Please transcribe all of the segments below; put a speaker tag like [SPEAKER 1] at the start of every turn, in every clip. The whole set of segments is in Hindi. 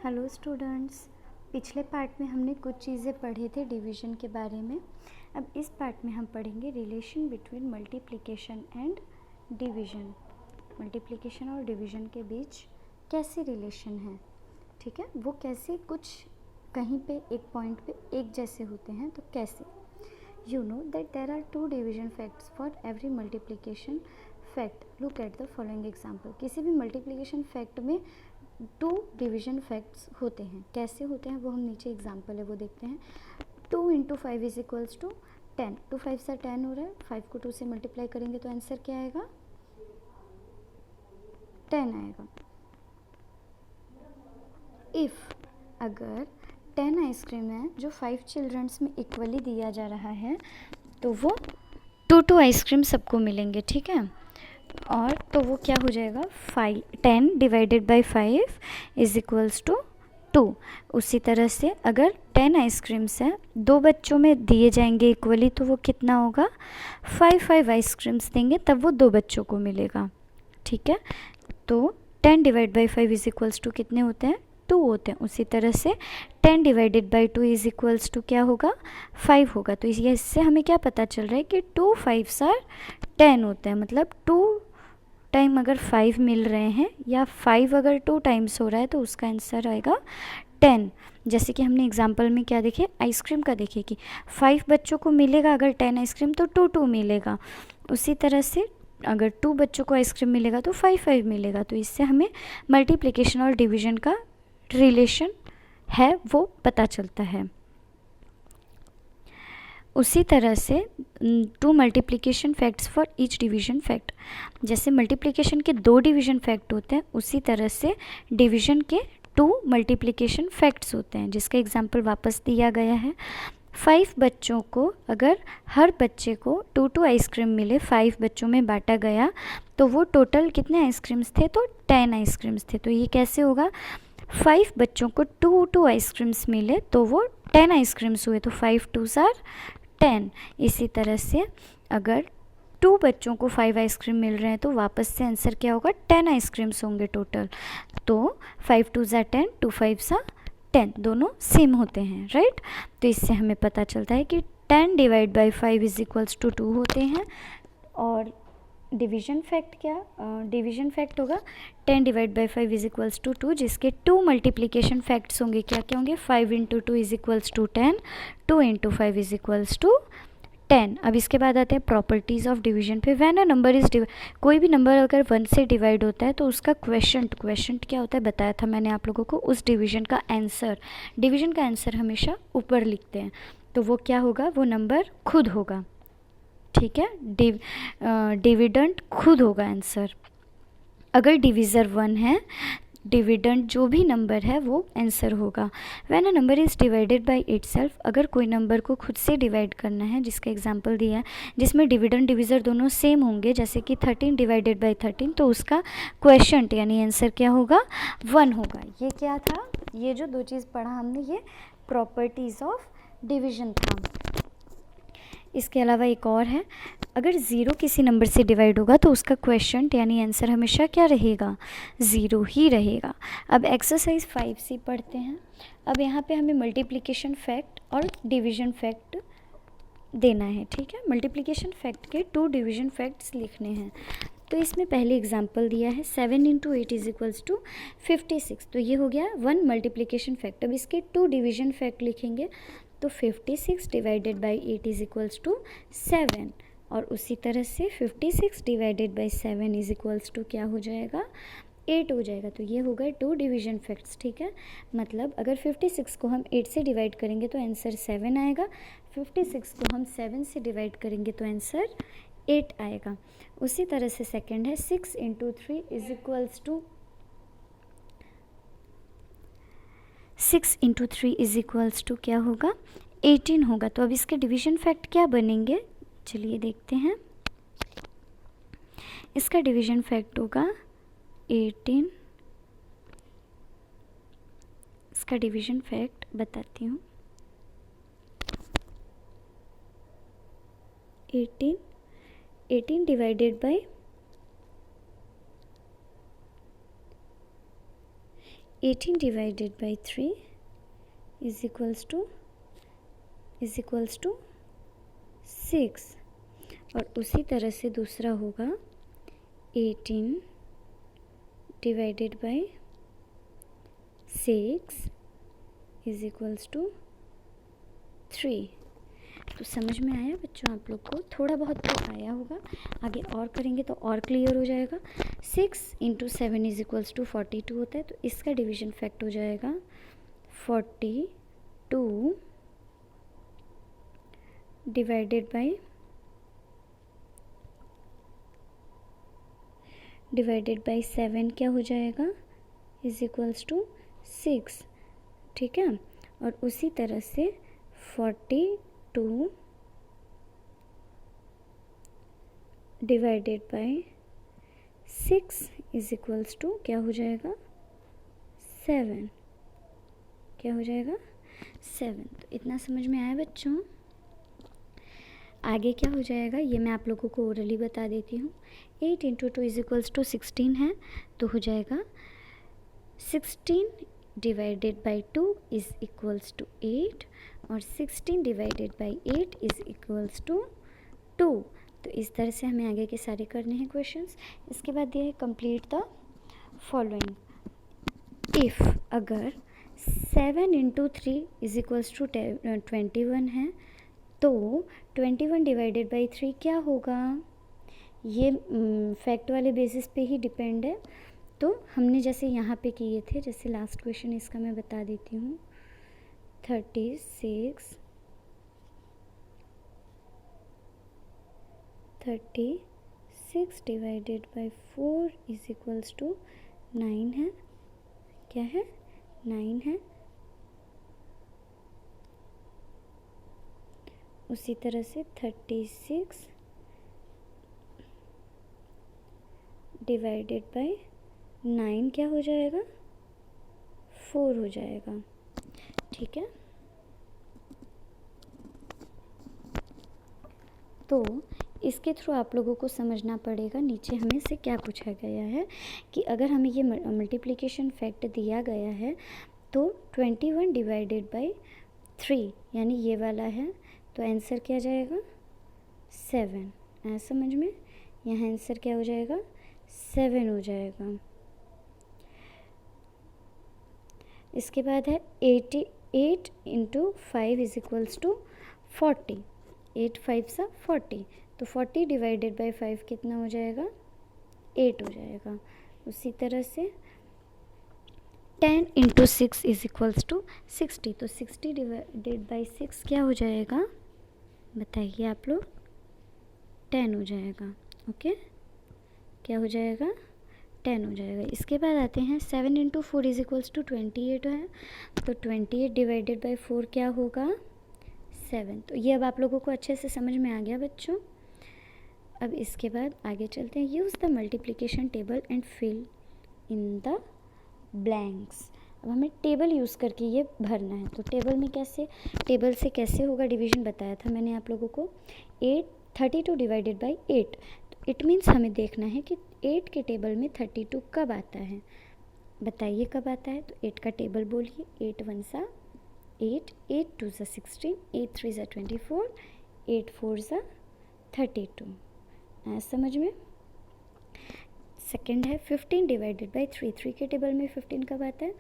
[SPEAKER 1] हेलो स्टूडेंट्स, पिछले पार्ट में हमने कुछ चीज़ें पढ़े थे डिवीज़न के बारे में। अब इस पार्ट में हम पढ़ेंगे relation between multiplication and division. Multiplication और डिवीज़न के बीच कैसे रिलेशन है, ठीक है, वो कैसे कुछ कहीं पे एक पॉइंट पे एक जैसे होते हैं, तो कैसे। You know that there are two division facts for every multiplication fact. Look at the following example. किसी भी मल्टीप्लिकेशन फैक्ट में टू डिवीजन फैक्ट्स होते हैं। कैसे होते हैं वो हम नीचे एग्जाम्पल है वो देखते हैं। 2 इंटू 5 इज इक्वल्स टू 10। 2 5 से 10 हो रहा है, 5 को 2 से मल्टीप्लाई करेंगे तो आंसर क्या आएगा, 10 आएगा। इफ़ अगर 10 आइसक्रीम है जो 5 चिल्ड्रंस में इक्वली दिया जा रहा है तो वो 2 आइसक्रीम सबको मिलेंगे, ठीक है। और तो वो क्या हो जाएगा, 10 divided by 5 is equals to 2। उसी तरह से अगर 10 आइसक्रीम्स हैं, 2 बच्चों में दिए जाएंगे इक्वली तो वो कितना होगा, 5 आइसक्रीम्स देंगे तब वो 2 बच्चों को मिलेगा, ठीक है। तो 10 divide by 5 is equals to कितने होते हैं, 2 होते हैं। उसी तरह से 10 divided by 2 is equals to क्या होगा, 5 होगा। तो इससे हमें क्या पता चल रहा है कि 2 5s आर 10 होते हैं। मतलब 2 टाइम अगर 5 मिल रहे हैं या 5 अगर 2 टाइम्स हो रहा है तो उसका आंसर आएगा 10। जैसे कि हमने एग्जांपल में क्या देखे, आइसक्रीम का देखे कि 5 बच्चों को मिलेगा अगर 10 आइसक्रीम तो 2 मिलेगा। उसी तरह से अगर 2 बच्चों को आइसक्रीम मिलेगा तो 5 मिलेगा। तो इससे हमें मल्टीप्लिकेशन और डिवीजन का रिलेशन है वो पता चलता है। उसी तरह से 2 multiplication facts for each division fact. जैसे मल्टीप्लिकेशन के 2 डिवीजन फैक्ट होते हैं उसी तरह से डिवीजन के 2 मल्टीप्लिकेशन फैक्ट्स होते हैं, जिसका एग्जांपल वापस दिया गया है। 5 बच्चों को अगर हर बच्चे को 2 आइसक्रीम मिले, 5 बच्चों में बांटा गया तो वो टोटल कितने आइसक्रीम्स थे, तो 10 आइसक्रीम्स थे। तो ये कैसे होगा, 5 बच्चों को 2 आइसक्रीम्स मिले तो वो 10 आइसक्रीम्स हुए, तो 5 2s आर 10। इसी तरह से अगर 2 बच्चों को 5 आइसक्रीम मिल रहे हैं तो वापस से आंसर क्या होगा, 10 आइसक्रीम्स होंगे टोटल। तो 5 2s आर 10, 2 5s आर 10, दोनों सेम होते हैं, राइट। तो इससे हमें पता चलता है कि 10 divide by 5 is equals to 2 होते हैं। और डिवीजन फैक्ट क्या, डिवीजन फैक्ट होगा 10 divide by 5 is equals to 2, जिसके 2 मल्टीप्लिकेशन फैक्ट्स होंगे। क्या क्या होंगे, 5 into 2 is equals to 10, 2 into 5 is equals to 10। अब इसके बाद आते हैं प्रॉपर्टीज़ ऑफ डिवीजन पे। व्हेन अ नंबर इज कोई भी नंबर अगर 1 से डिवाइड होता है तो उसका क्वेश्चंट क्या होता है बताया था मैंने आप लोगों को, उस डिवीजन का आंसर, डिवीजन का आंसर हमेशा ऊपर लिखते हैं। तो वो क्या होगा, वो नंबर खुद होगा, ठीक है। डिविडेंड खुद होगा आंसर। अगर डिविज़र 1 है, डिविडेंड जो भी नंबर है वो आंसर होगा। When a number is divided by itself, अगर कोई नंबर को खुद से डिवाइड करना है, जिसका एग्जांपल दिया है जिसमें डिविडेंड डिविज़र दोनों सेम होंगे, जैसे कि 13 डिवाइडेड बाय 13, तो उसका क्वेश्चंट यानी आंसर क्या होगा, 1 होगा। ये क्या था, ये जो 2 चीज़ पढ़ा हमने ये प्रॉपर्टीज़ ऑफ डिवीजन था। इसके अलावा एक और है, अगर 0 किसी नंबर से डिवाइड होगा तो उसका क्वेश्चंट यानी आंसर हमेशा क्या रहेगा, 0 ही रहेगा। अब एक्सरसाइज 5C पढ़ते हैं। अब यहाँ पे हमें मल्टीप्लिकेशन फैक्ट और डिवीजन फैक्ट देना है, ठीक है। मल्टीप्लिकेशन फैक्ट के 2 डिवीजन फैक्ट्स लिखने हैं। तो इसमें पहले एग्जांपल दिया है 7 इंटू 8 इज इक्वल्स टू 56। तो ये हो गया 1 मल्टीप्लिकेशन फैक्ट। अब इसके 2 डिवीजन फैक्ट लिखेंगे तो 56 divided by 8 is equals to 7। और उसी तरह से 56 divided by 7 is equals to क्या हो जाएगा, 8 हो जाएगा। तो ये हो गए 2 डिवीजन फैक्ट्स, ठीक है। मतलब अगर 56 को हम 8 से डिवाइड करेंगे तो आंसर 7 आएगा, 56 को हम 7 से डिवाइड करेंगे तो आंसर 8 आएगा। उसी तरह से सेकंड है 6 into 3 is equals to 6 into 3 is equals to क्या होगा, 18 होगा। तो अब इसके डिवीजन फैक्ट क्या बनेंगे, चलिए देखते हैं। इसका डिवीजन फैक्ट होगा 18। इसका डिवीजन फैक्ट बताती हूँ, 18 divided by 18 divided by 3 is equals to 6। और उसी तरह से दूसरा होगा 18 divided by 6 is equals to 3। तो समझ में आया बच्चों आप लोग को? थोड़ा बहुत तो आया होगा, आगे और करेंगे तो और क्लियर हो जाएगा। 6 × 7 इज इक्वल्स टू 42 होता है, तो इसका डिवीजन फैक्ट हो जाएगा 42 डिवाइडेड बाई 7 क्या हो जाएगा, इज इक्वल्स टू 6। ठीक है, और उसी तरह से 42 divided by 6 is equals to क्या हो जाएगा, 7। क्या हो जाएगा, 7। तो इतना समझ में आया बच्चों? आगे क्या हो जाएगा ये मैं आप लोगों को ओरली बता देती हूँ। 8 × 2 इज इक्वल्स टू 16 है, तो हो जाएगा 16 divided by 2 is equals to 8 और 16 divided by 8 is equals to 2। तो इस तरह से हमें आगे के सारे करने हैं क्वेश्चंस। इसके बाद दिया है कंप्लीट द फॉलोइंग। इफ़ अगर 7 × 3 इज इक्वल्स टू 21 है, तो 21 डिवाइडेड बाई 3 क्या होगा? ये फैक्ट वाले बेसिस पे ही डिपेंड है। तो हमने जैसे यहाँ पे किए थे, जैसे लास्ट क्वेश्चन इसका मैं बता देती हूँ। 36 divided by 4 is equals to 9 है। क्या है? 9 है। उसी तरह से 36 डिवाइडेड बाई 9 क्या हो जाएगा? 4 हो जाएगा। ठीक है, तो इसके थ्रू आप लोगों को समझना पड़ेगा नीचे हमें से क्या पूछा गया है कि अगर हमें ये मल्टीप्लिकेशन फैक्ट दिया गया है तो 21 डिवाइडेड बाई 3 यानी ये वाला है, तो आंसर क्या जाएगा? 7। आया समझ में? यहाँ आंसर क्या हो जाएगा? 7 हो जाएगा। इसके बाद है 88 × 5 इज इक्वल्स टू 40। 8 5 40, तो 40 डिवाइडेड बाई 5 कितना हो जाएगा? 8 हो जाएगा। उसी तरह से 10 × 6 इज इक्वल्स टू 60, तो 60 डिवाइडेड बाई 6 क्या हो जाएगा? बताइए आप लोग। 10 हो जाएगा। ओके, क्या हो जाएगा? 10 हो जाएगा। इसके बाद आते हैं 7 × 4 इज इक्वल्स टू 28 है, तो 28 डिवाइडेड बाई 4 क्या होगा? 7। तो ये अब आप लोगों को अच्छे से समझ में आ गया बच्चों। अब इसके बाद आगे चलते हैं। Use the multiplication table and fill in the blanks. अब हमें टेबल यूज़ करके ये भरना है। तो टेबल से कैसे होगा डिवीजन बताया था मैंने आप लोगों को। 32 डिवाइडेड बाई 8, तो इट मीन्स हमें देखना है कि 8 के टेबल में 32 कब आता है। बताइए कब आता है? तो 8 का टेबल बोलिए। 8 1 8, 8 2 16, 8 3 24, 8 4 32। आया समझ में? सेकंड है 15 डिवाइडेड बाई 3। 3 के टेबल में 15 कब आता है?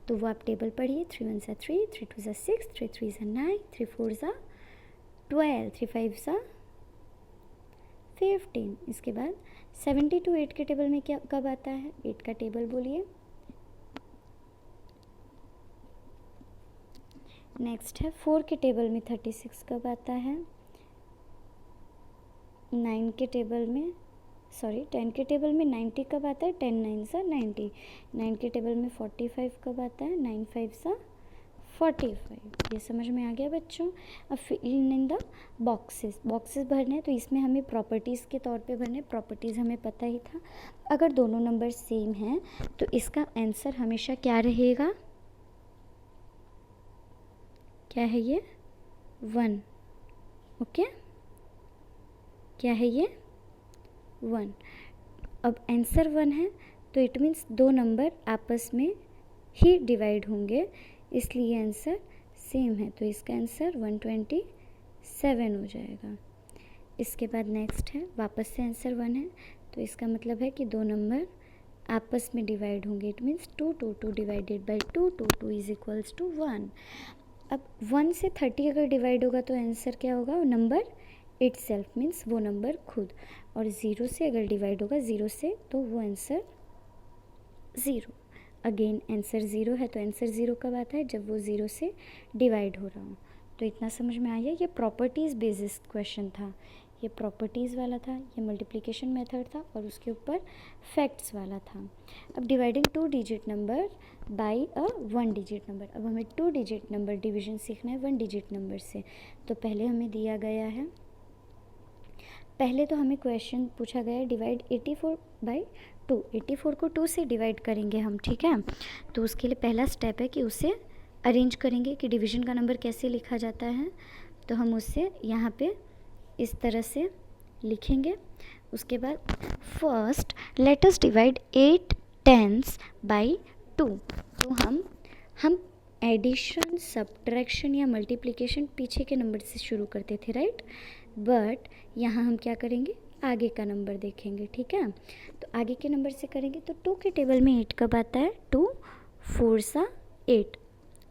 [SPEAKER 1] तो वो आप टेबल पढ़िए। 3 1 3, 3 2 6, 3 3 9, 3 4 12, 3 5 15। इसके बाद 72 8 के टेबल में क्या कब आता है? 8 का टेबल बोलिए। नेक्स्ट है 4 के टेबल में 36 कब आता है? 10 के टेबल में 90 कब आता है? 10 9 90। 9 के टेबल में 45 कब आता है? 9 5 45। ये समझ में आ गया बच्चों। अब फिल इन द बॉक्सेस भरने हैं, तो इसमें हमें प्रॉपर्टीज़ के तौर पे भरने। प्रॉपर्टीज़ हमें पता ही था, अगर दोनों नंबर सेम हैं तो इसका आंसर हमेशा क्या रहेगा? क्या है ये? 1। ओके, क्या है ये? 1। अब आंसर 1 है, तो इट मीन्स दो नंबर आपस में ही डिवाइड होंगे, इसलिए आंसर सेम है। तो इसका आंसर 127 हो जाएगा। इसके बाद नेक्स्ट है, वापस से आंसर 1 है, तो इसका मतलब है कि दो नंबर आपस में डिवाइड होंगे। It means 2 2 2 divided by 2 2 2 is equals to 1। अब 1 से 30 अगर डिवाइड होगा तो आंसर क्या होगा, नंबर इट सेल्फ मीन्स वो नंबर खुद। और 0 से अगर डिवाइड होगा 0 से तो वो आंसर 0। अगेन आंसर 0 है, तो आंसर 0 कब आता है, जब वो 0 से डिवाइड हो रहा हो। तो इतना समझ में आया। ये प्रॉपर्टीज़ बेसिस क्वेश्चन था, ये प्रॉपर्टीज़ वाला था, ये मल्टीप्लिकेशन मेथड था, और उसके ऊपर फैक्ट्स वाला था। अब dividing 2 digit number by a 1 digit number. अब हमें 2 डिजिट नंबर डिवीजन सीखना है 1 डिजिट नंबर से। तो पहले हमें दिया गया है, पहले तो हमें क्वेश्चन पूछा गया है डिवाइड 84 बाई 2। 84 को 2 से डिवाइड करेंगे हम, ठीक है। तो उसके लिए पहला स्टेप है कि उसे अरेंज करेंगे कि डिवीज़न का नंबर कैसे लिखा जाता है। तो हम उससे यहाँ पे इस तरह से लिखेंगे। उसके बाद first let us divide 8 10s by 2। तो हम एडिशन, सब्ट्रैक्शन या मल्टीप्लिकेशन पीछे के नंबर से शुरू करते थे, राइट। बट यहाँ हम क्या करेंगे, आगे का नंबर देखेंगे, ठीक है। तो आगे के नंबर से करेंगे तो 2 के टेबल में 8 कब आता है, 2 4 सा 8।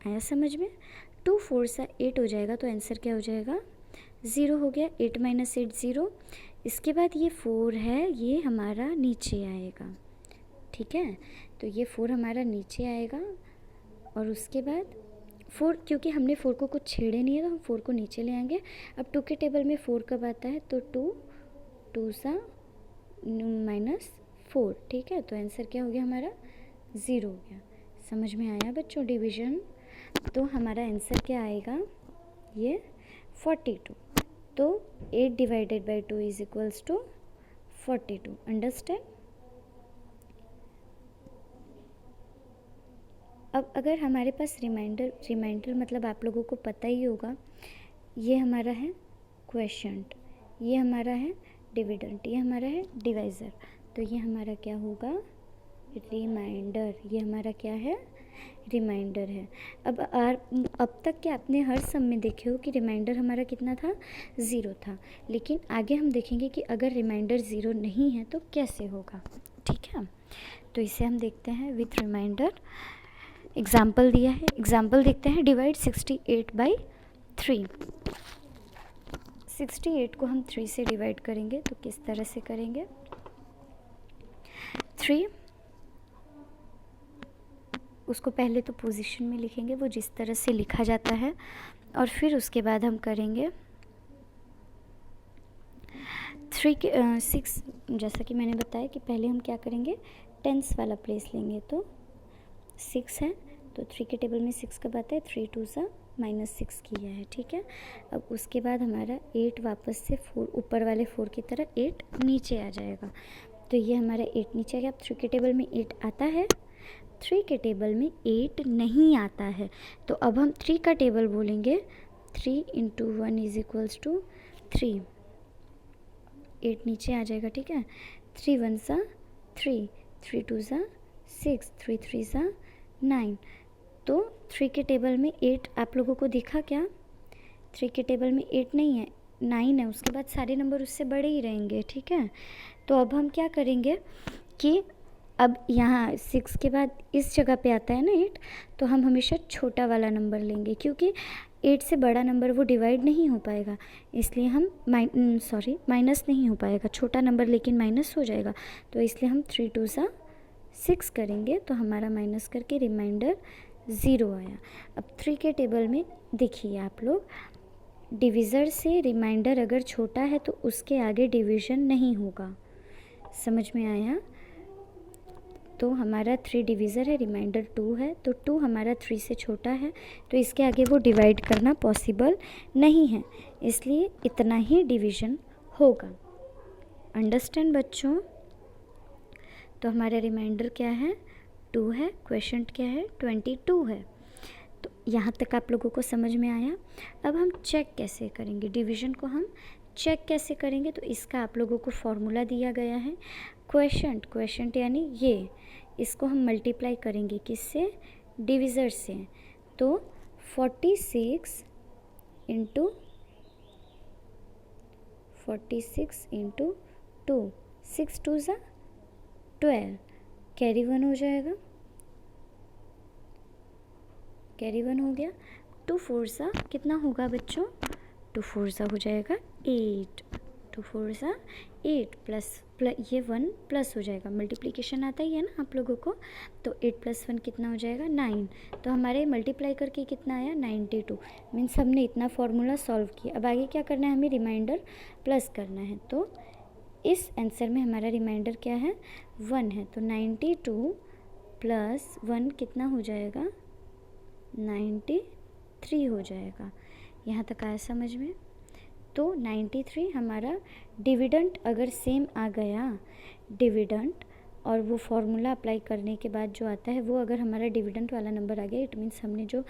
[SPEAKER 1] आया समझ में, 2 4 सा 8 हो जाएगा, तो आंसर क्या हो जाएगा, 0 हो गया। 8 माइनस 8 0। इसके बाद ये 4 है, ये हमारा नीचे आएगा, ठीक है। तो ये 4 हमारा नीचे आएगा, और उसके बाद 4, क्योंकि हमने 4 को कुछ छेड़े नहीं है तो हम 4 को नीचे ले आएंगे। अब 2 के टेबल में 4 कब आता है, तो 2 2 सा माइनस 4, ठीक है। तो आंसर क्या हो गया हमारा, 0 हो गया। समझ में आया बच्चों डिवीज़न। तो हमारा आंसर क्या आएगा, ये 42। तो 8 divided by 2 is equals to 42। Understand. अब अगर हमारे पास रिमाइंडर मतलब आप लोगों को पता ही होगा, ये हमारा है क्वेशंट, ये हमारा है डिविडेंट, ये हमारा है डिवाइज़र। तो ये हमारा क्या होगा, रिमाइंडर। ये हमारा क्या है, रिमाइंडर है। अब तक के आपने हर सम में देखे हो कि रिमाइंडर हमारा कितना था, 0 था। लेकिन आगे हम देखेंगे कि अगर रिमाइंडर 0 नहीं है तो कैसे होगा, ठीक है। तो इसे हम देखते हैं विथ रिमाइंडर। एग्जाम्पल दिया है, एग्जाम्पल देखते हैं। Divide 68 by 3। 68 को हम 3 से डिवाइड करेंगे, तो किस तरह से करेंगे, 3 उसको पहले तो पोजीशन में लिखेंगे, वो जिस तरह से लिखा जाता है, और फिर उसके बाद हम करेंगे 6। जैसा कि मैंने बताया कि पहले हम क्या करेंगे, टेंस वाला प्लेस लेंगे। तो 6 है, तो 3 के टेबल में 6 कब आता है, 3 2 सा माइनस 6 किया है, ठीक है। अब उसके बाद हमारा 8 वापस से 4 ऊपर वाले 4 की तरह 8 नीचे आ जाएगा। तो ये हमारा 8 नीचे आ गया। अब 3 के टेबल में 8 आता है, 3 के टेबल में 8 नहीं आता है। तो अब हम 3 का टेबल बोलेंगे, 3 × 1 इज इक्वल्स टू 3। 8 नीचे आ जाएगा, ठीक है। 3 1 सा 3, 3 2 सा 6, 3 3 सा 9। तो 3 के टेबल में 8 आप लोगों को दिखा क्या, 3 के टेबल में 8 नहीं है, 9 है। उसके बाद सारे नंबर उससे बड़े ही रहेंगे, ठीक है। तो अब हम क्या करेंगे कि अब यहाँ 6 के बाद इस जगह पे आता है ना 8, तो हम हमेशा छोटा वाला नंबर लेंगे, क्योंकि 8 से बड़ा नंबर वो डिवाइड नहीं हो पाएगा, इसलिए हम माइनस नहीं हो पाएगा, छोटा नंबर लेकिन माइनस हो जाएगा। तो इसलिए हम 3 2 सा 6 करेंगे, तो हमारा माइनस करके रिमाइंडर 0 आया। अब 3 के टेबल में देखिए आप लोग, डिविज़र से रिमाइंडर अगर छोटा है तो उसके आगे डिवीज़न नहीं होगा। समझ में आया। तो हमारा 3 डिविज़र है, रिमाइंडर 2 है, तो 2 हमारा 3 से छोटा है, तो इसके आगे वो डिवाइड करना पॉसिबल नहीं है, इसलिए इतना ही डिवीज़न होगा। अंडरस्टैंड बच्चों। तो हमारा रिमाइंडर क्या है, 2 है, क्वेश्चंट क्या है, 22 है। तो यहाँ तक आप लोगों को समझ में आया। अब हम चेक कैसे करेंगे, डिवीज़न को हम चेक कैसे करेंगे, तो इसका आप लोगों को फॉर्मूला दिया गया है। क्वेश्चंट यानी ये, इसको हम मल्टीप्लाई करेंगे किससे, डिविज़र से, तो 46 इंटू 2, 6 2 ज़ा 12, कैरी 1 हो जाएगा, कैरी 1 हो गया। 2 4 ज़ा कितना होगा बच्चों, 2 4 ज़ा हो जाएगा 8, 2 4 ज़ा 8 प्लस ये 1 प्लस हो जाएगा, मल्टीप्लिकेशन आता ही है ना आप लोगों को, तो 8 + 1 कितना हो जाएगा 9। तो हमारे मल्टीप्लाई करके कितना आया 92, मीन्स हमने इतना फॉर्मूला सॉल्व किया। अब आगे क्या करना है, हमें रिमाइंडर प्लस करना है, तो इस आंसर में हमारा रिमाइंडर क्या है 1 है, तो 92 + 1 कितना हो जाएगा 93 हो जाएगा। यहाँ तक आया समझ में। तो 93 हमारा डिविडेंट अगर सेम आ गया, डिविडेंट और वो फॉर्मूला अप्लाई करने के बाद जो आता है वो अगर हमारा डिविडेंट वाला नंबर आ गया, इट मीन्स हमने जो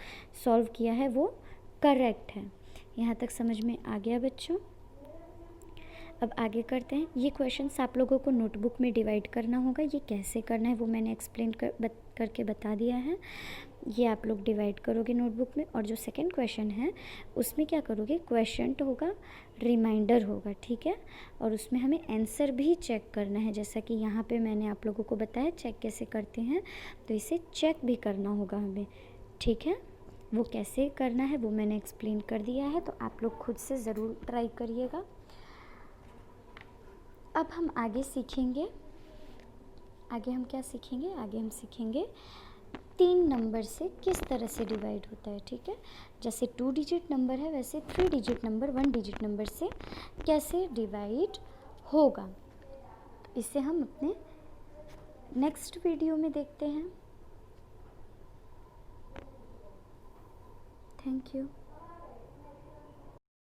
[SPEAKER 1] सॉल्व किया है वो करेक्ट है। यहाँ तक समझ में आ गया बच्चों। अब आगे करते हैं। ये क्वेश्चंस आप लोगों को नोटबुक में डिवाइड करना होगा। ये कैसे करना है वो मैंने एक्सप्लेन करके बता दिया है। ये आप लोग डिवाइड करोगे नोटबुक में, और जो सेकंड क्वेश्चन है उसमें क्या करोगे, क्वेश्चन होगा, रिमाइंडर होगा, ठीक है, और उसमें हमें आंसर भी चेक करना है। जैसा कि यहाँ पे मैंने आप लोगों को बताया चेक कैसे करते हैं, तो इसे चेक भी करना होगा हमें, ठीक है। वो कैसे करना है वो मैंने एक्सप्लेन कर दिया है, तो आप लोग खुद से ज़रूर ट्राई करिएगा। अब हम आगे सीखेंगे, आगे हम क्या सीखेंगे, आगे हम सीखेंगे 3 नंबर से किस तरह से डिवाइड होता है, ठीक है। जैसे 2 डिजिट नंबर है वैसे 3 डिजिट नंबर 1 डिजिट नंबर से कैसे डिवाइड होगा, इसे हम अपने नेक्स्ट वीडियो में देखते हैं। Thank you.